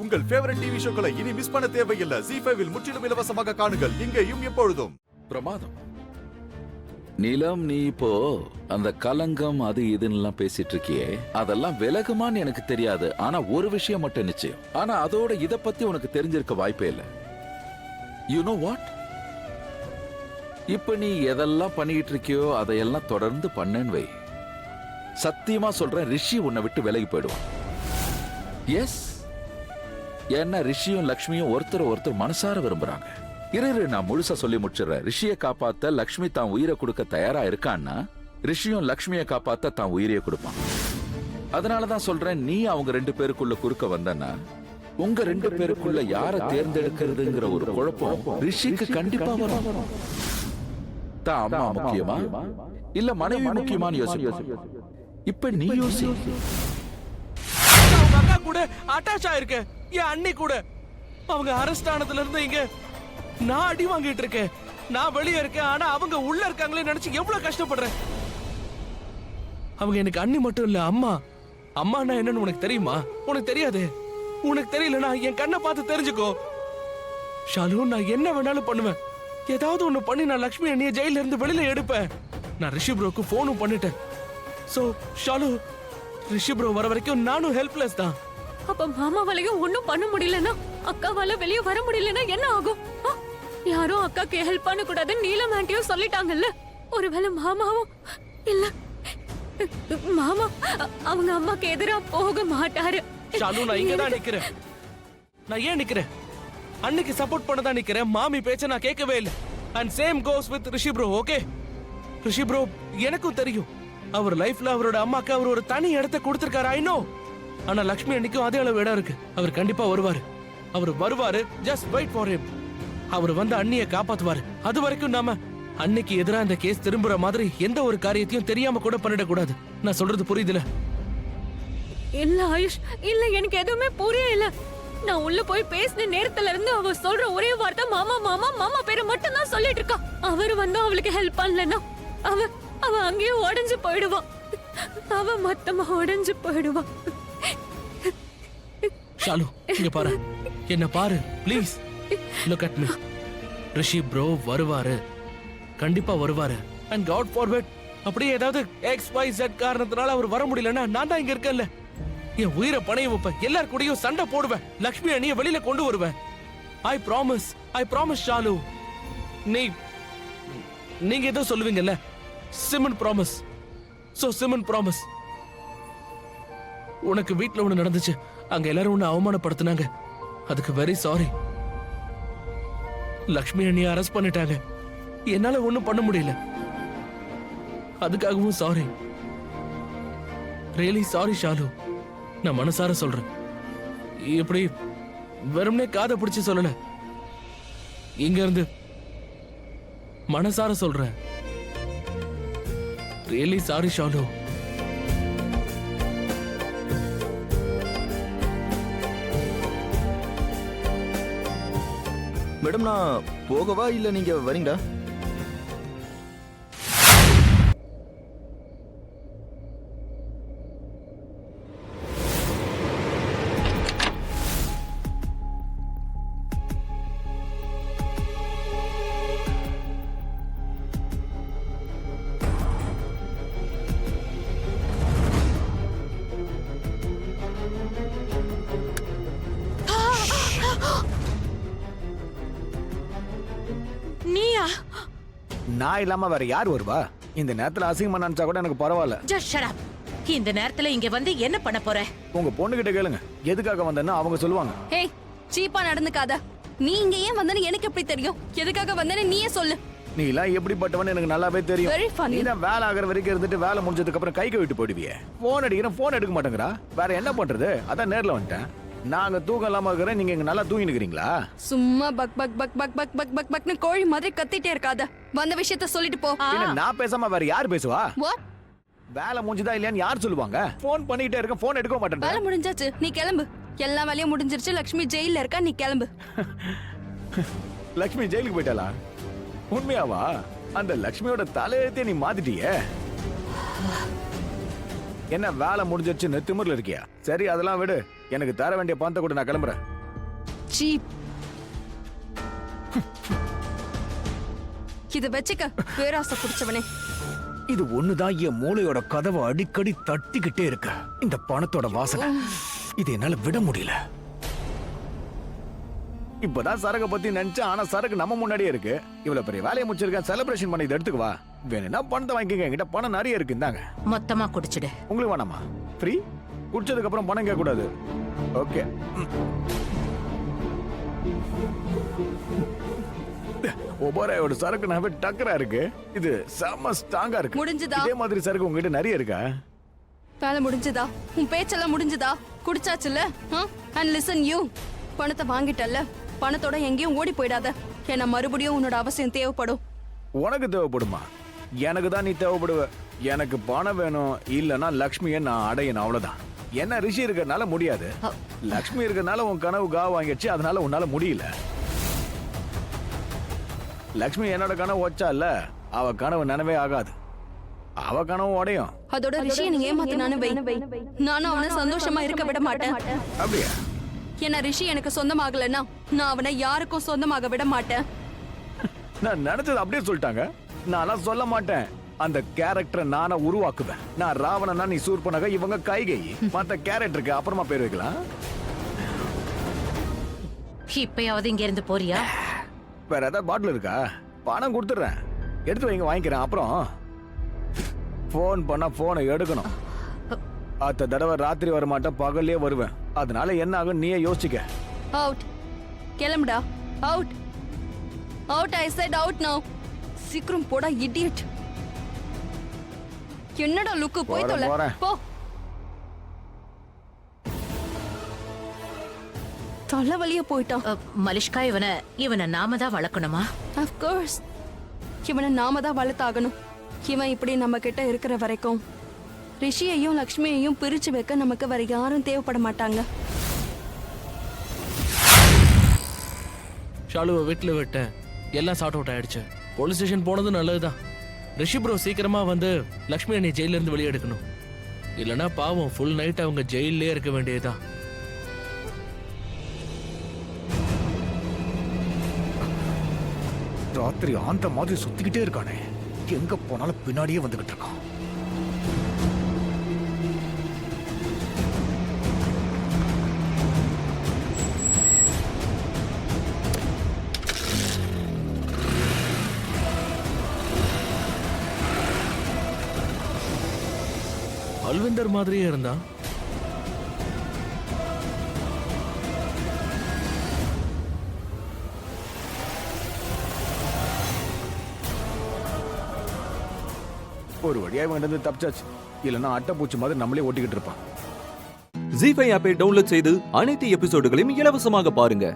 உங்கள் favourite TV ஷோக்களை இனி miss பண்ண தேவையில்லை. ZEE5 இல் முற்றிலும் இலவசமாக காணுங்கள். இங்கேயும் எப்பொழுதும். பிரமாதம். நீலம், நீ இப்போ அந்த கலங்கம் அது இதுன்னு பேசிட்டு இருக்கியே, அதெல்லாம் விலகுமான்னு எனக்கு தெரியாது. ஆனா ஒரு விஷயம் மட்டும் நிச்சயம். ஆனா அதோட இத பத்தி உனக்கு தெரிஞ்சிருக்க வாய்ப்பே இல்லை. You know what? இப்ப நீ எதெல்லாம் பண்ணிட்டு இருக்கியோ அதையெல்லாம் தொடர்ந்து பண்ணேன்னு வை. சத்தியமா சொல்றேன், ரிஷி உன்னை விட்டு விலகி போயிடுவான். எஸ், ஏன்னா ரிஷியும் லக்ஷ்மியும் ஒருத்தர் மனசார விரும்புறாங்க. இரு, நான் முழுசா சொல்லி முடிச்சிடுறேன். ரிஷியை காப்பாத்த லக்ஷ்மி தான் உயிரை கொடுக்க தயாரா இருக்கான்னா, ரிஷியும் லக்ஷ்மியை காப்பாத்த தான் உயிரையே கொடுப்பான். அதனாலதான் சொல்றேன், நீ அவங்க 2 பேருக்குள்ள குறுக்க வந்தன்னா உங்க 2 பேருக்குள்ள யார தேர்ந்தெடுக்கிறதுங்கிற ஒரு குழப்பம் ரிஷிக்கு கண்டிப்பா வரும். தான் அம்மா முக்கியமா இல்ல மனைவி முக்கியமான்னு யோசி. இப்ப நீ யோசி. அவங்க அக்கா கூட அட்டாச் ஆயிருக்க, என் அண்ணி கூட. அவங்க அரெஸ்ட் ஆனதுல இருந்து இங்க நான் அடி வாங்கிட்டு இருக்கேன். நான் வெளியே இருக்கேன், ஆனா அவங்க உள்ள இருக்காங்களே நினைச்சு எவ்வளவு கஷ்டப்படுறேன். அவங்க எனக்கு அண்ணி மட்டும் இல்ல, அம்மா. அம்மானா என்னன்னு உனக்கு தெரியுமா? உனக்கு தெரியாது. உனக்கு தெரியலனா என் கண்ணை பார்த்து தெரிஞ்சுக்கோ. ஷாலு, நான் என்ன வேணாலும் பண்ணுவேன். ஏதாவது ஒண்ணு பண்ணி நான் லக்ஷ்மி அண்ணிய ஜெயில இருந்து வெளியில எடுப்பேன். நான் ரிஷி ப்ரோக்கு போனும் பண்ணிட்டேன். சோ ஷாலு, ரிஷி ப்ரோ வர வரைக்கும் நானும் ஹெல்ப்லெஸ் தான். அப்ப மாமாவாலையும் ஒண்ணும் பண்ண முடியலன்னா, அக்காவால வெளியே வர முடியலன்னா என்ன ஆகும்? யாரும் அக்காக்கு ஹெல்ப் பண்ண கூடாதுன்னு நீலம் ஆண்டியும் சொல்லிட்டாங்கல்ல. ஒருவேளை மாமாவும் இல்ல, மாமா அவங்க அம்மாக்கு எதிரா போக மாட்டாரு. ஷாலு, நான் இங்க தான் நிக்கிறேன். நான் ஏன் நிக்கிறேன்? அன்னைக்கு சப்போர்ட் பண்ண தான் நிக்கிறேன். மாமி பேச்ச நான் கேட்கவே இல்லை. And same goes with Rishi bro. Okay, Rishi bro எனக்கும் தெரியும், அவர் லைஃப்ல அவரோட அம்மாக்கு அவர் ஒரு தனி இடத்தை கொடுத்திருக்காரு. I know. ஆனா லக்ஷ்மி அன்னைக்கும் அதே அளவு இடம் இருக்கு. அவர் கண்டிப்பா வருவாரு. அவர் வருவாரு. Just wait for him. அவர் வந்து அண்ணியை காப்பாத்துவாரு. அது வரைக்கும் நாம அன்னைக்கு எதிராக இந்த கேஸ் திரும்புற மாதிரி எந்த ஒரு காரியத்தையும் தெரியாம கூட பண்ணிடக்கூடாது. நான் சொல்றது புரியுதுல? இல்ல ஆயுஷ், இல்ல, எனக்கு எதுவுமே புரியல. நான் உள்ள போய் பேசின நேரத்துல இருந்து அவ சொல்ற ஒரே வார்த்தை மாமா மாமா மாமா பேரை மட்டும் தான் சொல்லிட்டு இருக்கா. அவர் வந்து அவளுக்கு ஹெல்ப் பண்ணலன்னா அவ அங்கேயே உடைஞ்சு போயிடுவா. அவ மொத்தமா உடைஞ்சு போயிடுவா. ஷாலு, இங்க பாரு, என்ன பாரு please. Look at me. Rishi bro வருவாரு, கண்டிப்பா வருவாரு. அண்ட் காட் ஃபார்வர்ட், அப்படியே ஏதாவது XYZ காரணத்தினால அவர் வர முடியலன்னா நான் தான் இங்க இருக்கேன்ல. என் உயிரை பணைய வைப்பேன். எல்லார் கூடயும் சண்டை போடுவேன். லக்ஷ்மி அண்ணிய வெளியில கொண்டு வருவேன். I promise Shalu. நீங்க ஏதோ சொல்லுவீங்கல்ல, சிமன் ப்ராமிஸ். சோ சிமன் ப்ராமிஸ். உனக்கு வீட்ல ஒண்ணு நடந்துச்சு, அங்க எல்லாரும் உன்னை அவமானப்படுத்தினாங்க. அதுக்கு வெரி சாரி. லக்ஷ்மி அண்ணியை அரெஸ்ட் பண்ணிட்டாங்க. என்னால ஒண்ணும் பண்ண முடியல. அதுக்காகவும் சாரி. Really sorry Shalu. நான் மனசார சொல்றேன். இப்படி வெறும்னே காதை பிடிச்சு சொல்லல, இங்க இருந்து மனசார சொல்றேன். Really sorry Shalu. மேடம், நான் போகவா இல்ல நீங்க வரீங்களா? நான் இல்லாம வேற யார் வருவா? இந்த நேரத்துல அசிங்கமா நினைச்சா கூட எனக்கு பரவாயில்ல. Just shut up. இந்த நேரத்துல இங்க வந்து என்ன பண்ண போற? உங்க பொண்ணுகிட்ட கேளுங்க எதுக்காக வந்தேன்னு, அவங்க சொல்லுவாங்க. ஹேய், சீப்பா நடந்துக்காத. நீ இங்க ஏன் வந்தேன்னு எனக்கு எப்படி தெரியும்? எதுக்காக வந்தேன்னு நீயே சொல்லு. நீ எல்லாம் எப்படிப்பட்டவன்னு எனக்கு நல்லாவே Very தெரியும். funny. நீ தான் வேலை ஆகிற வரைக்கும் இருந்துட்டு வேலை முடிஞ்சதுக்கு அப்புறம் கை கவிட்டு போயிடுவியே. போன் அடிக்கிறேன், போன் எடுக்க மாட்டேங்கிறா. வேற என்ன பண்றது? அதான் நேர்ல வந்துட்டேன். நாங்க தூக்கம் இல்லாம இருக்கிறேன், நீங்க இங்க நல்லா தூங்கி நிக்கிறீங்களா? சும்மா பக் பக் பக் பக் பக் பக் பக் பக்னு கோழி மாதிரி கத்திட்டே இருக்காத. வந்த விஷயத்த சொல்லிட்டு போ. என்ன, நான் பேசாம வேற யார் பேசுவா? What? வேலை முடிஞ்சதா இல்லையான்னு யார் சொல்லுவாங்க? போன் பண்ணிட்டே இருக்க, போன் எடுக்க வேலை மாட்டேன். முடிஞ்சாச்சு, நீ கிளம்பு. எல்லா வேலையும் முடிஞ்சிருச்சு. லக்ஷ்மி ஜெயில இருக்கா, நீ கிளம்பு. லக்ஷ்மி ஜெயிலுக்கு போயிட்டாளா? உண்மையாவா? அந்த லக்ஷ்மியோட தலையெழுத்தே நீ மாத்திட்டியே. என்ன வேலை முடிஞ்சிருச்சுன்னு திமிர்ல இருக்கியா? சரி, அதெல்லாம் விடு. எனக்கு தர வேண்டிய பணத்தை கூட நான் கிளம்புறேன். சீப். இத வச்சுக்க பேராசை பிடிச்சவனே. இது ஒண்ணுதான் என் மூளையோட கதவை அடிக்கடி தட்டிக்கிட்டே இருக்கு. இந்த பணத்தோட வாசனை. இது என்னால விட முடியல. இப்பதான் சரக பத்தி நினைச்சேன். ஆனா சரக்கு நம்ம முன்னாடியே இருக்கு. இவ்வளவு பெரிய வேலையை முடிச்சிருக்கேன். செலிப்ரேஷன் பண்ணி இதை எடுத்துக்கு வா. வேணும்னா பணத்தை வாங்கிக்கங்க. என்கிட்ட பணம் நிறைய இருக்கு. இந்தாங்க. மொத்தமா குடிச்சிடு. உங்களுக்கு வேணாமா? ஃப்ரீ? குடிச்சதுக்கு அப்புறம் பணம் கேட்க கூடாது. ஓகே. ஒபராயோட சரக்கு நாவே டக்கரா இருக்கு. இது செம ஸ்ட்ராங்கா இருக்கு. முடிஞ்சுதா? இதே மாதிரி சரக்கு உங்ககிட்ட நிறைய இருக்கா? வேலை முடிஞ்சுதா? உன் பேச்செல்லாம் முடிஞ்சுதா? குடிச்சாச்சுல? அண்ட் லிசன் யூ, பணத்தை வாங்கிட்டல்ல, பணத்தோட எங்கேயும் ஓடி போயிடாத. ஏன்னா மறுபடியும் உன்னோட அவசியம் தேவைப்படும். உனக்கு தேவைப்படுமா? எனக்கு தான் நீ தேவைப்படுவ. எனக்கு பணம் வேணும். இல்லனா லக்ஷ்மியை நான் அடையணும். அவ்வளவுதான். என்ன ரிஷி இருக்கறனால முடியாது. லக்ஷ்மி இருக்கறனால உன் கனவு கா வாங்கிடுச்சு. அதனால உன்னால முடியல. லக்ஷ்மி என்னோட கனவு வச்சால, அவ கனவு நனவே ஆகாது. அவ கனவு உடையும். அதோட ரிஷியை நீ ஏமாத்தினானு வை, நானும் அவனை சந்தோஷமா இருக்க விட மாட்டேன். அப்படியா? ஏன்னா ரிஷி எனக்கு சொந்தமாகலன்னா நான் அவனை யாருக்கும் சொந்தமாக விட மாட்டேன். நான் நினைச்சது அப்படியே சொல்லிட்டாங்க. நான்லாம் சொல்ல மாட்டேன். அந்த கேரக்டரை நானா உருவாக்குவேன். நான் ராவணனா, நீ சூர்பனக, இவங்க கைகை. மத்த கேரக்டருக்கு அப்புறமா பேர் வைக்கலாம். இப்பயாவது இங்க இருந்து போறியா? வேற ஏதாவது பாட்டில் இருக்கா? பணம் கொடுத்துட்றேன். எடுத்து வைங்க, வாங்கிக்கிறேன். அப்புறம் போன் பண்ணா போனை எடுக்கணும். அத்த தடவை ராத்திரி வர மாட்டேன், பகல்லே வருவேன். அதனால என்ன ஆகும் நீயே யோசிக்க. அவுட். கிளம்புடா. Out. Out. I said out now. சீக்கிரம் போடா இடியட். என்னடா லுக்கு? போய் தொலை. போ. தலைவலிய போயிட்டான். மலிஷ்கா, இவனை நாம தான் வளர்க்கணுமா? Of course. இவனை நாம தான் வளர்த்தாகணும். இவன் இப்படி நம்ம கிட்ட இருக்கிற வரைக்கும் ரிஷியையும் லக்ஷ்மியையும் பிரிச்சு வைக்க நமக்கு வேற யாரும் தேவைப்பட மாட்டாங்க. ஷாலுவை வீட்டுல விட்டேன். எல்லாம் சார்ட் அவுட் ஆயிடுச்சு. போலீஸ் ஸ்டேஷன் போனது நல்லதுதான். ரிஷி ப்ரோ சீக்கிரமா வந்து லக்ஷ்மி அண்ணி ஜெயில இருந்து வெளியே எடுக்கணும். இல்லனா பாவம் ஃபுல் நைட் அவங்க ஜெயிலே இருக்க வேண்டியதுதான். ராத்திரி ஆந்த மாதிரி சுத்திக்கிட்டே இருக்கானே. எங்க போனாலும் பின்னாடியே வந்துகிட்டு இருக்கான். அல்விந்தர் மாதிரியே இருந்தான். ஒரு வழியா இவன் வந்து தப்பிச்சாச்சு. இல்லைன்னா அட்டைப்பூச்சி மாதிரி நம்மளே ஓட்டிக்கிட்டு இருப்பான். ஜீ5 ஆப்பை டவுன்லோட் செய்து அனைத்து எபிசோடுகளையும் இலவசமாக பாருங்க.